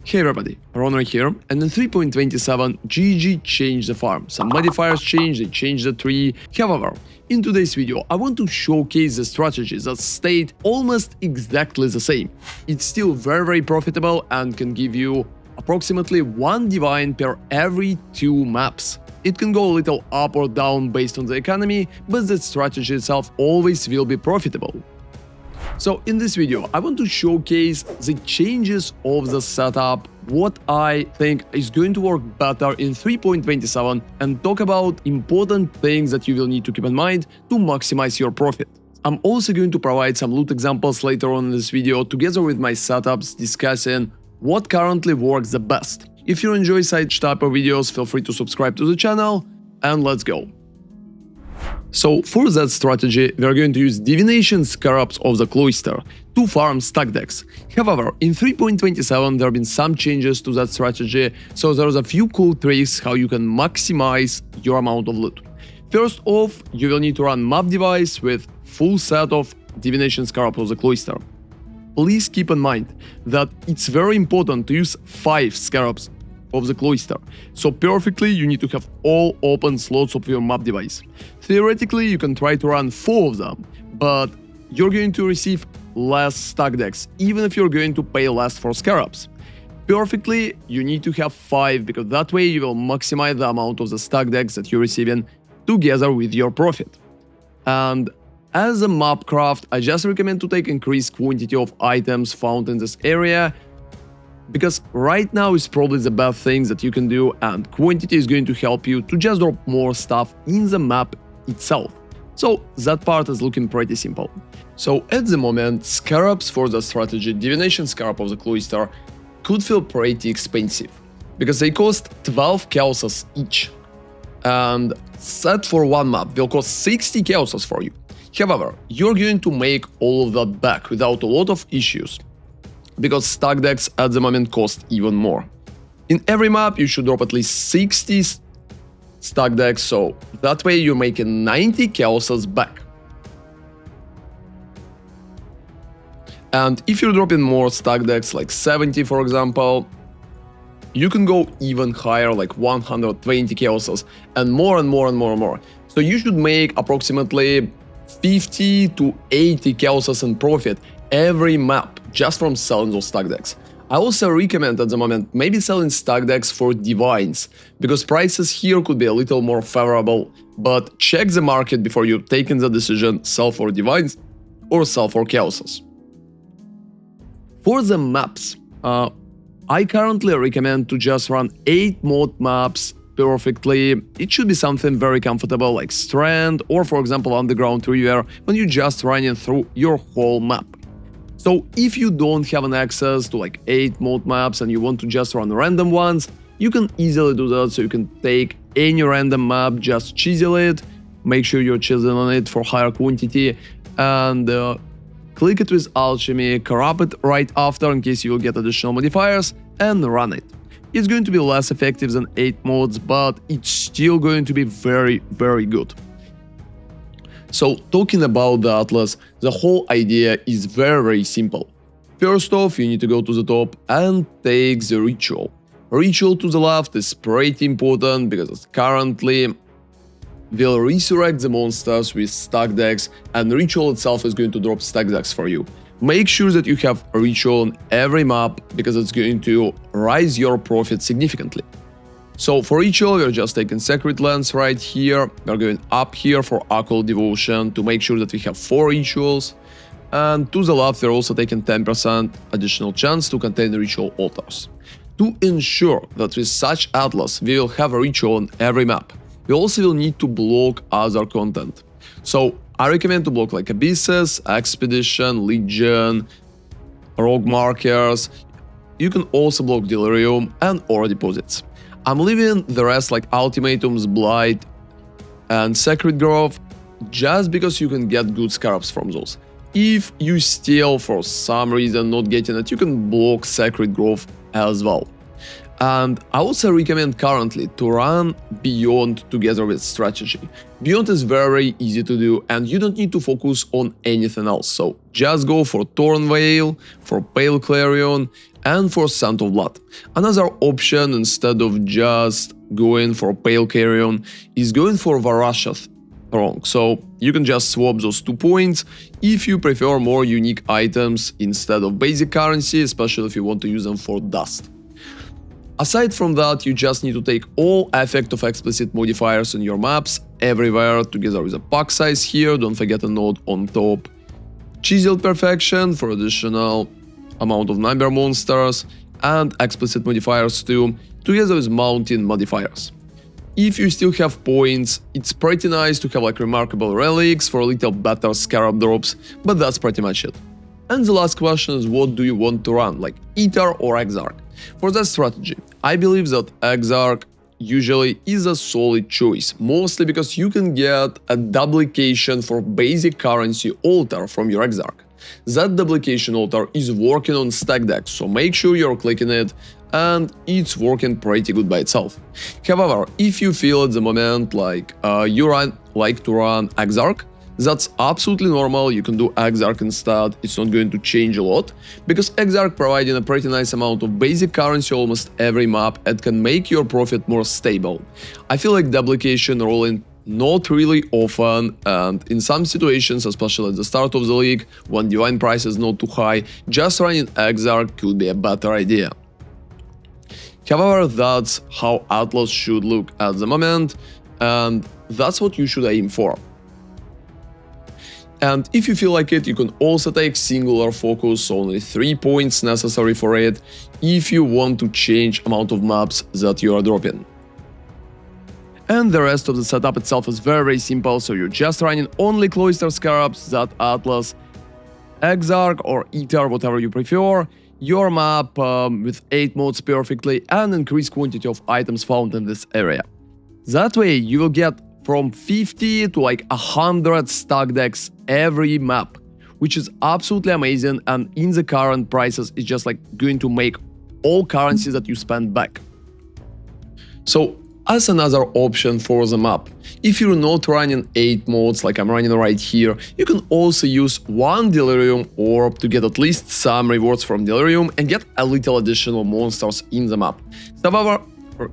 Hey everybody, ronarray here, and in 3.27, GG changed the farm. Some modifiers changed, they changed the tree. However, in today's video, I want to showcase the strategies that stayed almost exactly the same. It's still very profitable and can give you approximately 1 divine per every 2 maps. It can go a little up or down based on the economy, but the strategy itself always will be profitable. So in this video, I want to showcase the changes of the setup, what I think is going to work better in 3.27, and talk about important things that you will need to keep in mind to maximize your profit. I'm also going to provide some loot examples later on in this video together with my setups, discussing what currently works the best. If you enjoy such type of videos, feel free to subscribe to the channel, and let's go. So for that strategy, we are going to use Divination Scarabs of the Cloister to farm stack decks. However, in 3.27 there have been some changes to that strategy, so there's a few cool tricks how you can maximize your amount of loot. First off, you will need to run map device with full set of Divination Scarabs of the Cloister. Please keep in mind that it's very important to use 5 Scarabs of the Cloister, so perfectly you need to have all open slots of your map device. Theoretically, you can try to run 4 of them, but you're going to receive less stack decks, even if you're going to pay less for Scarabs. Perfectly, you need to have 5, because that way you will maximize the amount of the stack decks that you're receiving together with your profit. And as a map craft, I just recommend to take increased quantity of items found in this area, because right now is probably the best things that you can do, and quantity is going to help you to just drop more stuff in the map itself. So that part is looking pretty simple. So at the moment, Scarabs for the strategy Divination Scarab of the Cloister could feel pretty expensive, because they cost 12 chaoses each, and set for one map will cost 60 chaoses for you. However, you're going to make all of that back without a lot of issues, because stack decks at the moment cost even more. In every map you should drop at least 60 stack decks, so that way you're making 90 chaoses back. And if you're dropping more stack decks, like 70 for example, you can go even higher, like 120 chaoses, and more and more. So you should make approximately 50 to 80 chaoses in profit every map just from selling those stack decks. I also recommend at the moment maybe selling stack decks for divines, because prices here could be a little more favorable, but check the market before you're taking the decision sell for divines or sell for chaoses. For the maps, I currently recommend to just run 8 mod maps perfectly. It should be something very comfortable like Strand or for example Underground River, when you're just running through your whole map. So if you don't have an access to like 8 mod maps and you want to just run random ones, you can easily do that. So you can take any random map, just chisel it, make sure you're chiseling it for higher quantity, and click it with alchemy, corrupt it right after in case you will get additional modifiers, and run it. It's going to be less effective than 8 mods, but it's still going to be very good. So talking about the Atlas, the whole idea is very simple. First off, you need to go to the top and take the ritual. Ritual to the left is pretty important because it currently will resurrect the monsters with stack decks, and ritual itself is going to drop stack decks for you. Make sure that you have a ritual on every map, because it's going to rise your profit significantly. So for ritual, we're just taking Sacred Lands right here. We're going up here for Occult Devotion to make sure that we have 4 rituals. And to the left, we're also taking 10% additional chance to contain ritual altars. To ensure that with such Atlas, we will have a ritual on every map, we also will need to block other content. So I recommend to block like Abysses, Expedition, Legion, Rogue Markers. You can also block Delirium and Ore Deposits. I'm leaving the rest like Ultimatums, Blight, and Sacred Grove just because you can get good Scarabs from those. If you still for some reason not getting it, you can block Sacred Grove as well. And I also recommend currently to run Beyond together with strategy. Beyond is very easy to do and you don't need to focus on anything else. So just go for Thornveil, for Pale Clarion, and for Scent of Blood. Another option, instead of just going for Pale Carrion, is going for Varashath Throng. So you can just swap those 2 points if you prefer more unique items instead of basic currency, especially if you want to use them for dust. Aside from that, you just need to take all effect of explicit modifiers in your maps everywhere together with a pack size here, don't forget a node on top. Chiseled Perfection for additional amount of number monsters, and explicit modifiers too, together with mountain modifiers. If you still have points, it's pretty nice to have like remarkable relics for a little better scarab drops, but that's pretty much it. And the last question is, what do you want to run, like Ether or Exarch? For that strategy, I believe that Exarch usually is a solid choice, mostly because you can get a duplication for basic currency altar from your Exarch. That duplication altar is working on stack decks, so make sure you're clicking it, and it's working pretty good by itself. However, if you feel at the moment like you like to run Exarch, that's absolutely normal, you can do Exarch instead, it's not going to change a lot, because Exarch providing a pretty nice amount of basic currency almost every map and can make your profit more stable. I feel like duplication rolling not really often, and in some situations, especially at the start of the league, when divine price is not too high, just running Exarch could be a better idea. However, that's how Atlas should look at the moment, and that's what you should aim for. And if you feel like it, you can also take singular focus, only 3 points necessary for it, if you want to change amount of maps that you are dropping. And the rest of the setup itself is very simple, so you're just running only Cloister Scarabs, that Atlas, Exarch or Ether, whatever you prefer, your map with 8 modes perfectly, and increased quantity of items found in this area. That way you will get from 50 to like 100 stack decks every map, which is absolutely amazing, and in the current prices it's just like going to make all currencies that you spend back. So as another option for the map, if you're not running 8 modes like I'm running right here, you can also use 1 Delirium Orb to get at least some rewards from Delirium and get a little additional monsters in the map. However,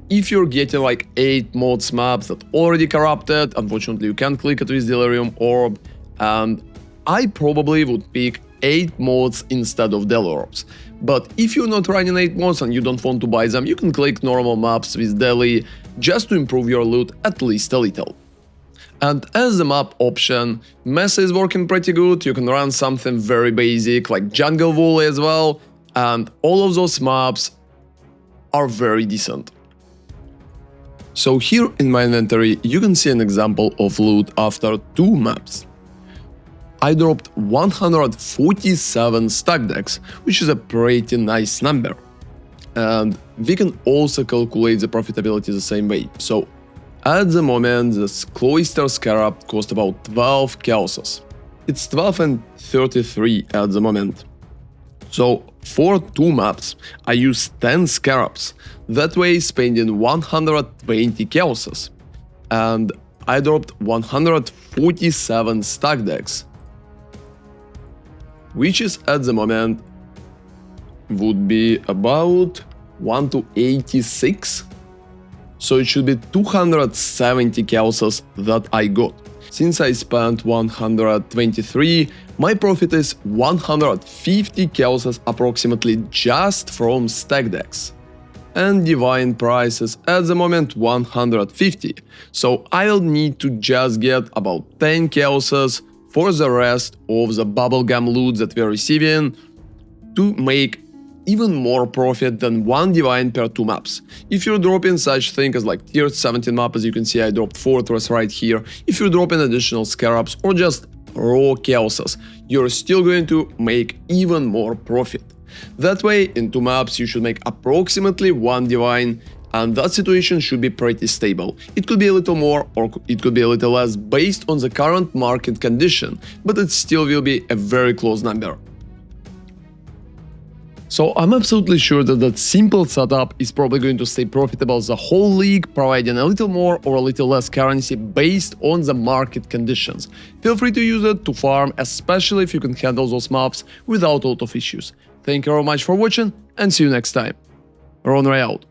if you're getting like 8 mods maps that already corrupted, unfortunately you can't click it with Delirium Orb, and I probably would pick 8 mods instead of Del Orbs. But if you're not running 8 mods and you don't want to buy them, you can click normal maps with Deli just to improve your loot at least a little. And as the map option, Mesa is working pretty good, you can run something very basic like Jungle Volley as well, and all of those maps are very decent. So here in my inventory you can see an example of loot after 2 maps. I dropped 147 stack decks, which is a pretty nice number. And we can also calculate the profitability the same way. So at the moment this Cloister Scarab cost about 12 chaoses. It's 12 and 33 at the moment. So for 2 maps I use 10 scarabs, that way spending 120 chaoses. And I dropped 147 stack decks, which is at the moment would be about 1 to 86. So it should be 270 chaoses that I got. Since I spent 123, my profit is 150 chaoses approximately just from stack decks. And divine price is at the moment 150, so I'll need to just get about 10 chaoses for the rest of the bubblegum loot that we're receiving to make even more profit than 1 divine per 2 maps. If you're dropping such thing as like tier 17 map, as you can see I dropped Fortress right here, if you're dropping additional scarabs or just raw chaoses, you're still going to make even more profit. That way in 2 maps you should make approximately 1 divine, and that situation should be pretty stable. It could be a little more or it could be a little less based on the current market condition, but it still will be a very close number. So I'm absolutely sure that that simple setup is probably going to stay profitable the whole league, providing a little more or a little less currency based on the market conditions. Feel free to use it to farm, especially if you can handle those maps without a lot of issues. Thank you very much for watching and see you next time. ronarray out.